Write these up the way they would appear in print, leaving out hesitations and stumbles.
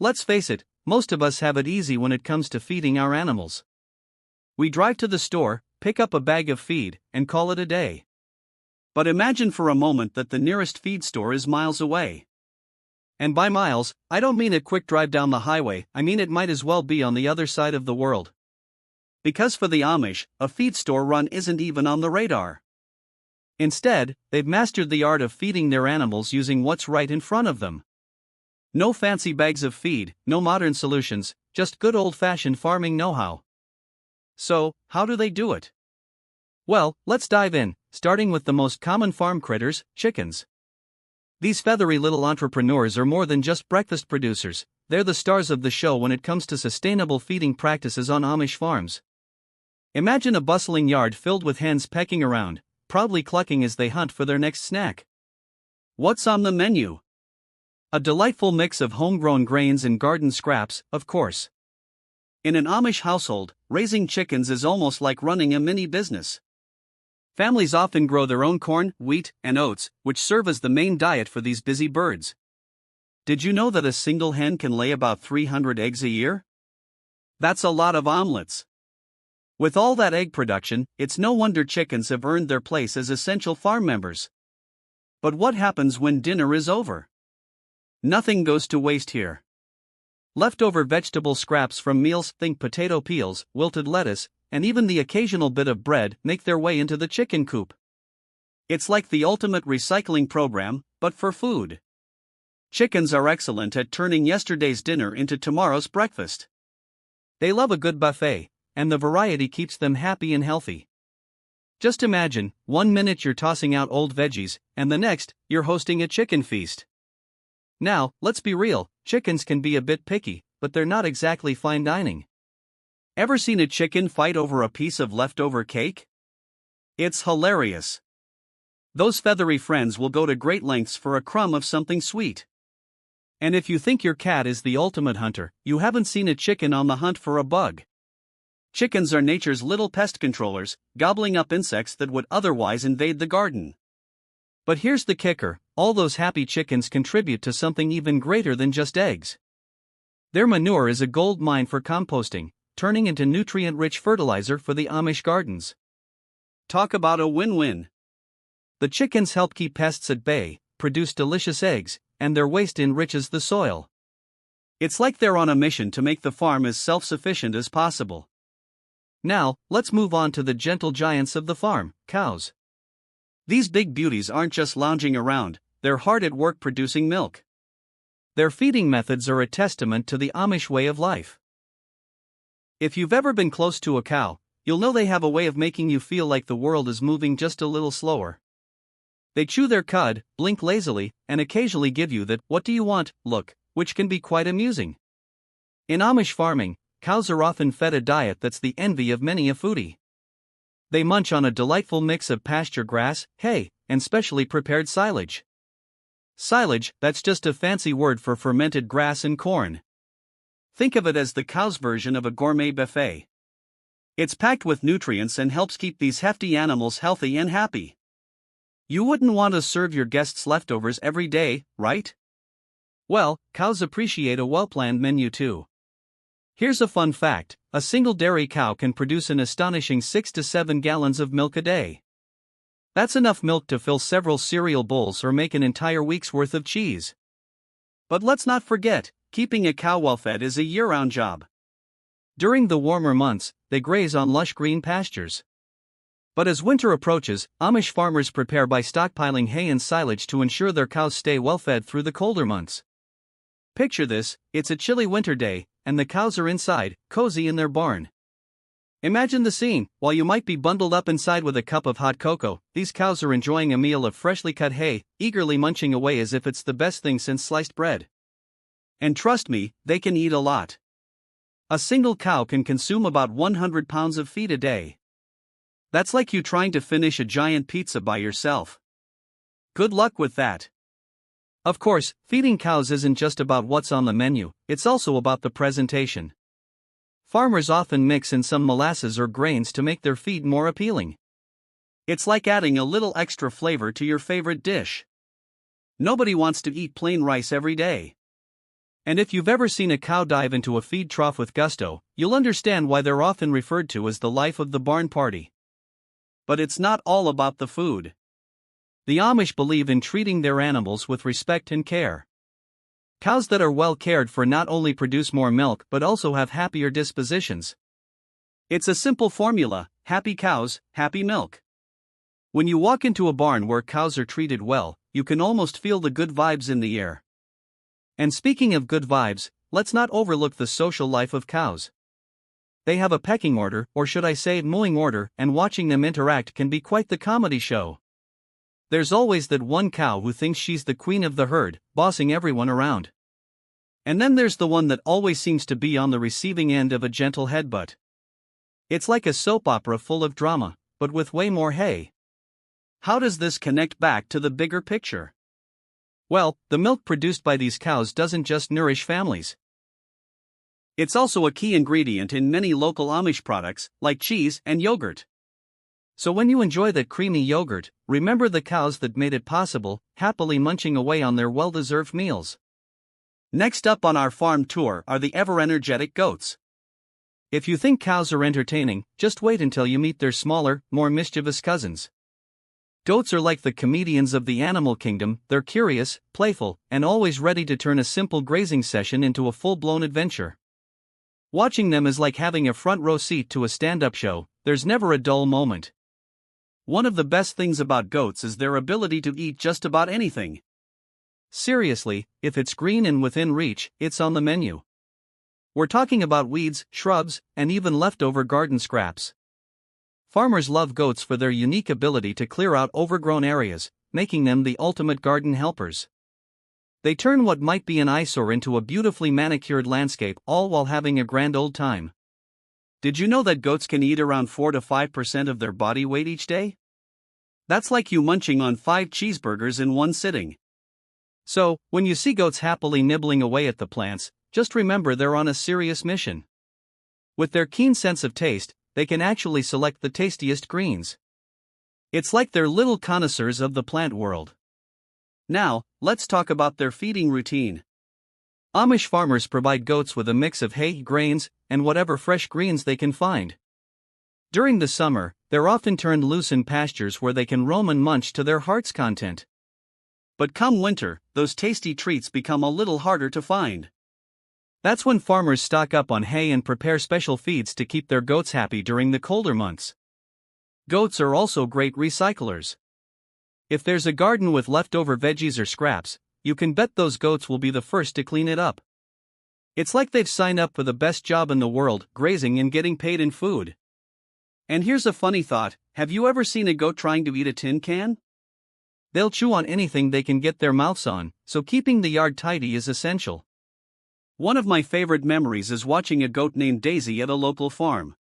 Let's face it, most of us have it easy when it comes to feeding our animals. We drive to the store, pick up a bag of feed, and call it a day. But imagine for a moment that the nearest feed store is miles away. And by miles, I don't mean a quick drive down the highway, I mean it might as well be on the other side of the world. Because for the Amish, a feed store run isn't even on the radar. Instead, they've mastered the art of feeding their animals using what's right in front of them. No fancy bags of feed, no modern solutions, just good old-fashioned farming know-how. So, how do they do it? Well, let's dive in, starting with the most common farm critters, chickens. These feathery little entrepreneurs are more than just breakfast producers, they're the stars of the show when it comes to sustainable feeding practices on Amish farms. Imagine a bustling yard filled with hens pecking around, proudly clucking as they hunt for their next snack. What's on the menu? A delightful mix of homegrown grains and garden scraps, of course. In an Amish household, raising chickens is almost like running a mini business. Families often grow their own corn, wheat, and oats, which serve as the main diet for these busy birds. Did you know that a single hen can lay about 300 eggs a year? That's a lot of omelets. With all that egg production, it's no wonder chickens have earned their place as essential farm members. But what happens when dinner is over? Nothing goes to waste here. Leftover vegetable scraps from meals, think potato peels, wilted lettuce, and even the occasional bit of bread, make their way into the chicken coop. It's like the ultimate recycling program, but for food. Chickens are excellent at turning yesterday's dinner into tomorrow's breakfast. They love a good buffet, and the variety keeps them happy and healthy. Just imagine, 1 minute you're tossing out old veggies, and the next, you're hosting a chicken feast. Now, let's be real, chickens can be a bit picky, but they're not exactly fine dining. Ever seen a chicken fight over a piece of leftover cake? It's hilarious. Those feathery friends will go to great lengths for a crumb of something sweet. And if you think your cat is the ultimate hunter, you haven't seen a chicken on the hunt for a bug. Chickens are nature's little pest controllers, gobbling up insects that would otherwise invade the garden. But here's the kicker, all those happy chickens contribute to something even greater than just eggs. Their manure is a gold mine for composting, turning into nutrient-rich fertilizer for the Amish gardens. Talk about a win-win. The chickens help keep pests at bay, produce delicious eggs, and their waste enriches the soil. It's like they're on a mission to make the farm as self-sufficient as possible. Now, let's move on to the gentle giants of the farm, cows. These big beauties aren't just lounging around, they're hard at work producing milk. Their feeding methods are a testament to the Amish way of life. If you've ever been close to a cow, you'll know they have a way of making you feel like the world is moving just a little slower. They chew their cud, blink lazily, and occasionally give you that "what do you want" look, which can be quite amusing. In Amish farming, cows are often fed a diet that's the envy of many a foodie. They munch on a delightful mix of pasture grass, hay, and specially prepared silage. Silage, that's just a fancy word for fermented grass and corn. Think of it as the cow's version of a gourmet buffet. It's packed with nutrients and helps keep these hefty animals healthy and happy. You wouldn't want to serve your guests leftovers every day, right? Well, cows appreciate a well-planned menu too. Here's a fun fact, a single dairy cow can produce an astonishing 6 to 7 gallons of milk a day. That's enough milk to fill several cereal bowls or make an entire week's worth of cheese. But let's not forget, keeping a cow well fed is a year-round job. During the warmer months, they graze on lush green pastures. But as winter approaches, Amish farmers prepare by stockpiling hay and silage to ensure their cows stay well fed through the colder months. Picture this, it's a chilly winter day, and the cows are inside, cozy in their barn. Imagine the scene, while you might be bundled up inside with a cup of hot cocoa, these cows are enjoying a meal of freshly cut hay, eagerly munching away as if it's the best thing since sliced bread. And trust me, they can eat a lot. A single cow can consume about 100 pounds of feed a day. That's like you trying to finish a giant pizza by yourself. Good luck with that. Of course, feeding cows isn't just about what's on the menu, it's also about the presentation. Farmers often mix in some molasses or grains to make their feed more appealing. It's like adding a little extra flavor to your favorite dish. Nobody wants to eat plain rice every day. And if you've ever seen a cow dive into a feed trough with gusto, you'll understand why they're often referred to as the life of the barn party. But it's not all about the food. The Amish believe in treating their animals with respect and care. Cows that are well cared for not only produce more milk but also have happier dispositions. It's a simple formula: happy cows, happy milk. When you walk into a barn where cows are treated well, you can almost feel the good vibes in the air. And speaking of good vibes, let's not overlook the social life of cows. They have a pecking order, or should I say mooing order, and watching them interact can be quite the comedy show. There's always that one cow who thinks she's the queen of the herd, bossing everyone around. And then there's the one that always seems to be on the receiving end of a gentle headbutt. It's like a soap opera full of drama, but with way more hay. How does this connect back to the bigger picture? Well, the milk produced by these cows doesn't just nourish families. It's also a key ingredient in many local Amish products, like cheese and yogurt. So when you enjoy that creamy yogurt, remember the cows that made it possible, happily munching away on their well-deserved meals. Next up on our farm tour are the ever-energetic goats. If you think cows are entertaining, just wait until you meet their smaller, more mischievous cousins. Goats are like the comedians of the animal kingdom. They're curious, playful, and always ready to turn a simple grazing session into a full-blown adventure. Watching them is like having a front-row seat to a stand-up show. There's never a dull moment. One of the best things about goats is their ability to eat just about anything. Seriously, if it's green and within reach, it's on the menu. We're talking about weeds, shrubs, and even leftover garden scraps. Farmers love goats for their unique ability to clear out overgrown areas, making them the ultimate garden helpers. They turn what might be an eyesore into a beautifully manicured landscape, all while having a grand old time. Did you know that goats can eat around 4 to 5% of their body weight each day? That's like you munching on 5 cheeseburgers in one sitting. So, when you see goats happily nibbling away at the plants, just remember they're on a serious mission. With their keen sense of taste, they can actually select the tastiest greens. It's like they're little connoisseurs of the plant world. Now, let's talk about their feeding routine. Amish farmers provide goats with a mix of hay, grains, and whatever fresh greens they can find. During the summer, they're often turned loose in pastures where they can roam and munch to their heart's content. But come winter, those tasty treats become a little harder to find. That's when farmers stock up on hay and prepare special feeds to keep their goats happy during the colder months. Goats are also great recyclers. If there's a garden with leftover veggies or scraps, you can bet those goats will be the first to clean it up. It's like they've signed up for the best job in the world, grazing and getting paid in food. And here's a funny thought: have you ever seen a goat trying to eat a tin can? They'll chew on anything they can get their mouths on, so keeping the yard tidy is essential. One of my favorite memories is watching a goat named Daisy at a local farm.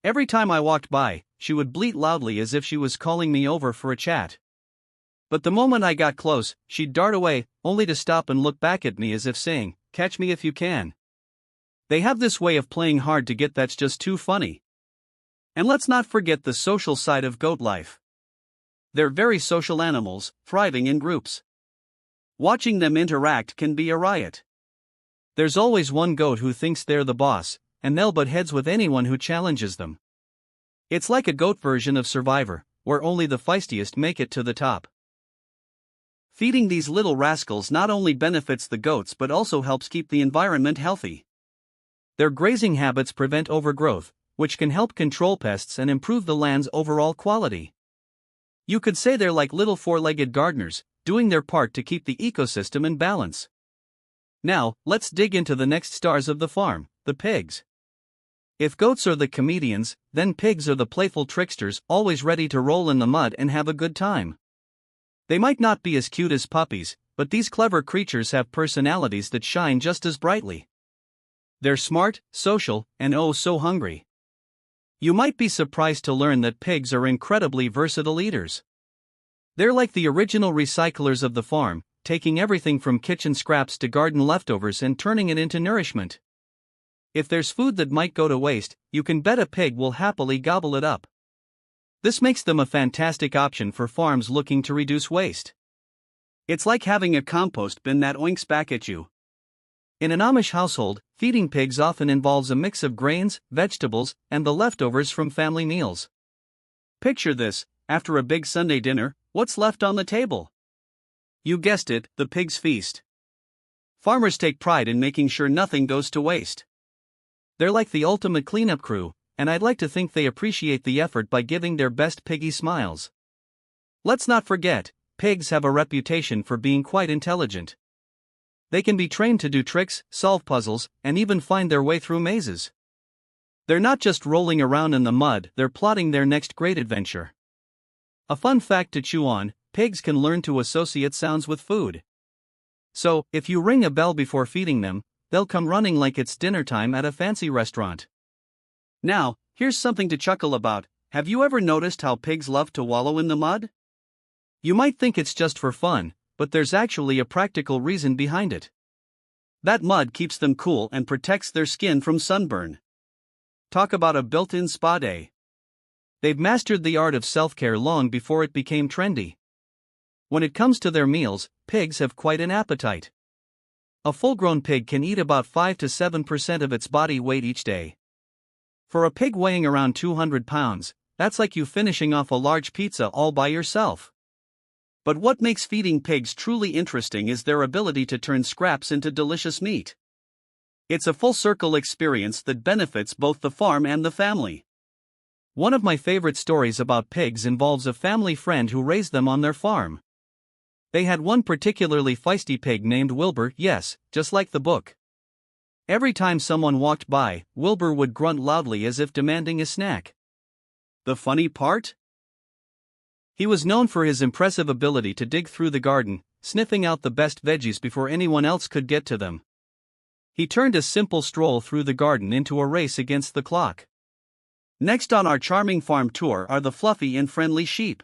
Every time I walked by, she would bleat loudly as if she was calling me over for a chat. But the moment I got close, she'd dart away, only to stop and look back at me as if saying, "Catch me if you can." They have this way of playing hard to get that's just too funny. And let's not forget the social side of goat life. They're very social animals, thriving in groups. Watching them interact can be a riot. There's always one goat who thinks they're the boss, and they'll butt heads with anyone who challenges them. It's like a goat version of Survivor, where only the feistiest make it to the top. Feeding these little rascals not only benefits the goats but also helps keep the environment healthy. Their grazing habits prevent overgrowth, which can help control pests and improve the land's overall quality. You could say they're like little four-legged gardeners, doing their part to keep the ecosystem in balance. Now, let's dig into the next stars of the farm, the pigs. If goats are the comedians, then pigs are the playful tricksters, always ready to roll in the mud and have a good time. They might not be as cute as puppies, but these clever creatures have personalities that shine just as brightly. They're smart, social, and oh so hungry. You might be surprised to learn that pigs are incredibly versatile eaters. They're like the original recyclers of the farm, taking everything from kitchen scraps to garden leftovers and turning it into nourishment. If there's food that might go to waste, you can bet a pig will happily gobble it up. This makes them a fantastic option for farms looking to reduce waste. It's like having a compost bin that oinks back at you. In an Amish household, feeding pigs often involves a mix of grains, vegetables, and the leftovers from family meals. Picture this: after a big Sunday dinner, what's left on the table? You guessed it, the pig's feast. Farmers take pride in making sure nothing goes to waste. They're like the ultimate cleanup crew, and I'd like to think they appreciate the effort by giving their best piggy smiles. Let's not forget, pigs have a reputation for being quite intelligent. They can be trained to do tricks, solve puzzles, and even find their way through mazes. They're not just rolling around in the mud, they're plotting their next great adventure. A fun fact to chew on: pigs can learn to associate sounds with food. So, if you ring a bell before feeding them, they'll come running like it's dinner time at a fancy restaurant. Now, here's something to chuckle about. Have you ever noticed how pigs love to wallow in the mud? You might think it's just for fun, but there's actually a practical reason behind it. That mud keeps them cool and protects their skin from sunburn. Talk about a built-in spa day. They've mastered the art of self-care long before it became trendy. When it comes to their meals, pigs have quite an appetite. A full-grown pig can eat about 5 to 7% of its body weight each day. For a pig weighing around 200 pounds, that's like you finishing off a large pizza all by yourself. But what makes feeding pigs truly interesting is their ability to turn scraps into delicious meat. It's a full-circle experience that benefits both the farm and the family. One of my favorite stories about pigs involves a family friend who raised them on their farm. They had one particularly feisty pig named Wilbur, yes, just like the book. Every time someone walked by, Wilbur would grunt loudly as if demanding a snack. The funny part? He was known for his impressive ability to dig through the garden, sniffing out the best veggies before anyone else could get to them. He turned a simple stroll through the garden into a race against the clock. Next on our charming farm tour are the fluffy and friendly sheep.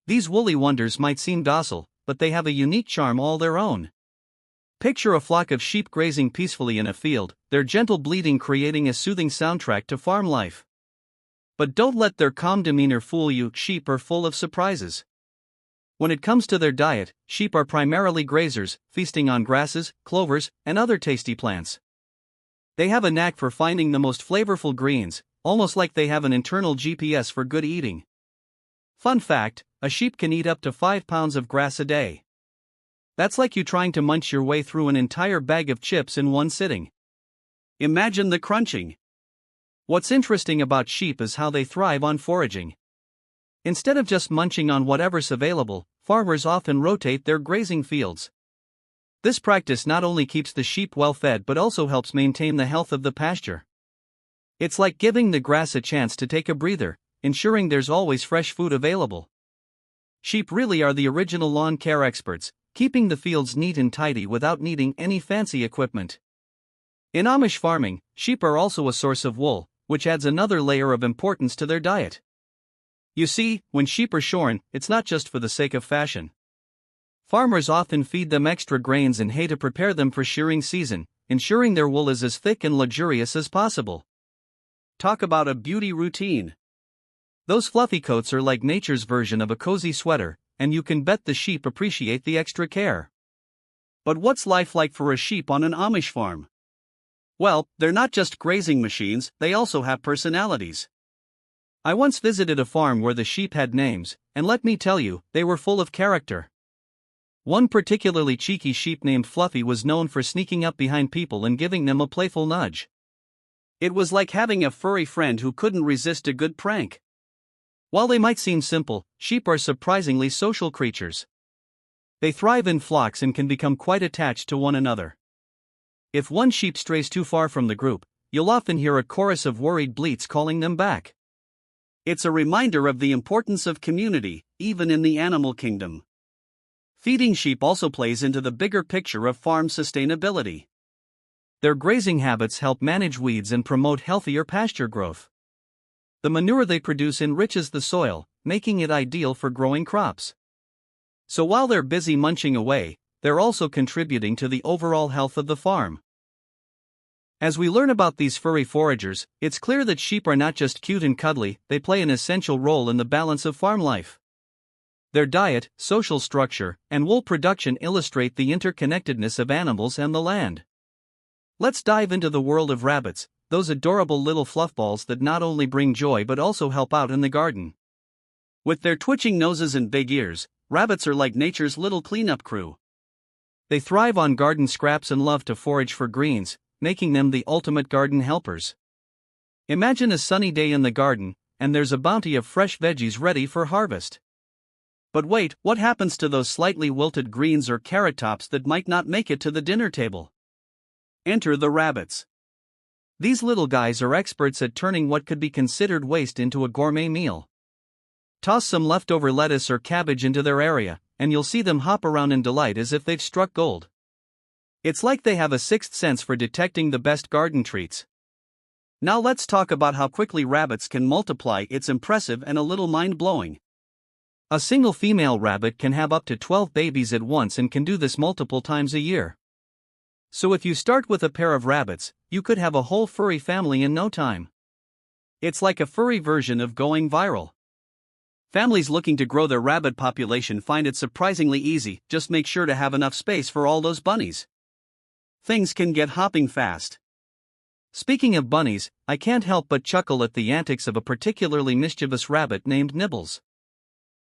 These woolly wonders might seem docile, but they have a unique charm all their own. Picture a flock of sheep grazing peacefully in a field, their gentle bleating creating a soothing soundtrack to farm life. But don't let their calm demeanor fool you, sheep are full of surprises. When it comes to their diet, sheep are primarily grazers, feasting on grasses, clovers, and other tasty plants. They have a knack for finding the most flavorful greens, almost like they have an internal GPS for good eating. Fun fact: a sheep can eat up to 5 pounds of grass a day. That's like you trying to munch your way through an entire bag of chips in one sitting. Imagine the crunching. What's interesting about sheep is how they thrive on foraging. Instead of just munching on whatever's available, farmers often rotate their grazing fields. This practice not only keeps the sheep well fed but also helps maintain the health of the pasture. It's like giving the grass a chance to take a breather, ensuring there's always fresh food available. Sheep really are the original lawn care experts, keeping the fields neat and tidy without needing any fancy equipment. In Amish farming, sheep are also a source of wool, which adds another layer of importance to their diet. You see, when sheep are shorn, it's not just for the sake of fashion. Farmers often feed them extra grains and hay to prepare them for shearing season, ensuring their wool is as thick and luxurious as possible. Talk about a beauty routine. Those fluffy coats are like nature's version of a cozy sweater, and you can bet the sheep appreciate the extra care. But what's life like for a sheep on an Amish farm? Well, they're not just grazing machines, they also have personalities. I once visited a farm where the sheep had names, and let me tell you, they were full of character. One particularly cheeky sheep named Fluffy was known for sneaking up behind people and giving them a playful nudge. It was like having a furry friend who couldn't resist a good prank. While they might seem simple, sheep are surprisingly social creatures. They thrive in flocks and can become quite attached to one another. If one sheep strays too far from the group, you'll often hear a chorus of worried bleats calling them back. It's a reminder of the importance of community, even in the animal kingdom. Feeding sheep also plays into the bigger picture of farm sustainability. Their grazing habits help manage weeds and promote healthier pasture growth. The manure they produce enriches the soil, making it ideal for growing crops. So while they're busy munching away, they're also contributing to the overall health of the farm. As we learn about these furry foragers, it's clear that sheep are not just cute and cuddly, they play an essential role in the balance of farm life. Their diet, social structure, and wool production illustrate the interconnectedness of animals and the land. Let's dive into the world of rabbits, those adorable little fluffballs that not only bring joy but also help out in the garden. With their twitching noses and big ears, rabbits are like nature's little cleanup crew. They thrive on garden scraps and love to forage for greens, making them the ultimate garden helpers. Imagine a sunny day in the garden, and there's a bounty of fresh veggies ready for harvest. But wait, what happens to those slightly wilted greens or carrot tops that might not make it to the dinner table? Enter the rabbits. These little guys are experts at turning what could be considered waste into a gourmet meal. Toss some leftover lettuce or cabbage into their area, and you'll see them hop around in delight as if they've struck gold. It's like they have a sixth sense for detecting the best garden treats. Now let's talk about how quickly rabbits can multiply. It's impressive and a little mind-blowing. A single female rabbit can have up to 12 babies at once and can do this multiple times a year. So if you start with a pair of rabbits, you could have a whole furry family in no time. It's like a furry version of going viral. Families looking to grow their rabbit population find it surprisingly easy, just make sure to have enough space for all those bunnies. Things can get hopping fast. Speaking of bunnies, I can't help but chuckle at the antics of a particularly mischievous rabbit named Nibbles.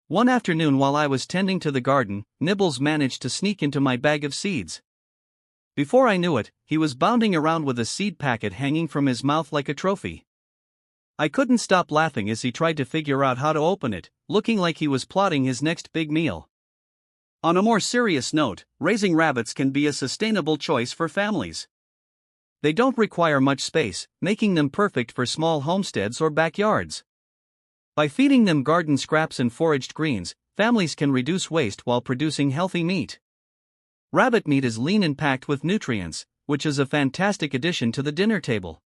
One afternoon while I was tending to the garden, Nibbles managed to sneak into my bag of seeds. Before I knew it, he was bounding around with a seed packet hanging from his mouth like a trophy. I couldn't stop laughing as he tried to figure out how to open it, looking like he was plotting his next big meal. On a more serious note, raising rabbits can be a sustainable choice for families. They don't require much space, making them perfect for small homesteads or backyards. By feeding them garden scraps and foraged greens, families can reduce waste while producing healthy meat. Rabbit meat is lean and packed with nutrients, which is a fantastic addition to the dinner table.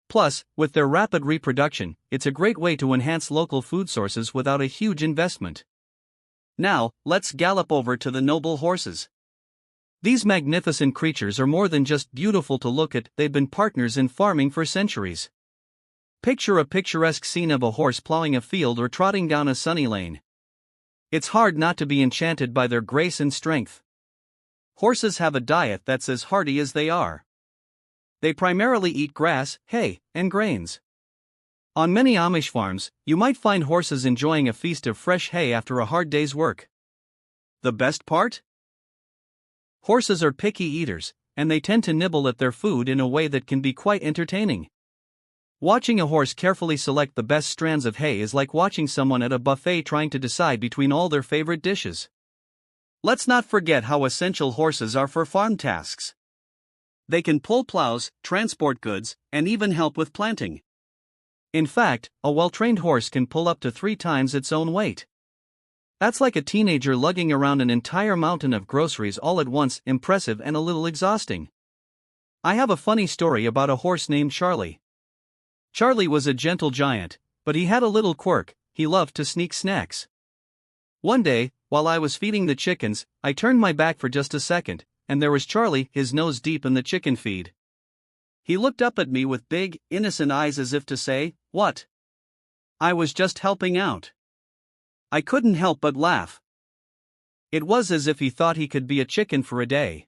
Plus, with their rapid reproduction, it's a great way to enhance local food sources without a huge investment. Now, let's gallop over to the noble horses. These magnificent creatures are more than just beautiful to look at, they've been partners in farming for centuries. Picture a picturesque scene of a horse plowing a field or trotting down a sunny lane. It's hard not to be enchanted by their grace and strength. Horses have a diet that's as hearty as they are. They primarily eat grass, hay, and grains. On many Amish farms, you might find horses enjoying a feast of fresh hay after a hard day's work. The best part? Horses are picky eaters, and they tend to nibble at their food in a way that can be quite entertaining. Watching a horse carefully select the best strands of hay is like watching someone at a buffet trying to decide between all their favorite dishes. Let's not forget how essential horses are for farm tasks. They can pull plows, transport goods, and even help with planting. In fact, a well-trained horse can pull up to 3 times its own weight. That's like a teenager lugging around an entire mountain of groceries all at once, impressive and a little exhausting. I have a funny story about a horse named Charlie. Charlie was a gentle giant, but he had a little quirk: he loved to sneak snacks. One day, while I was feeding the chickens, I turned my back for just a second, and there was Charlie, his nose deep in the chicken feed. He looked up at me with big, innocent eyes as if to say, "What?" I was just helping out. I couldn't help but laugh. It was as if he thought he could be a chicken for a day.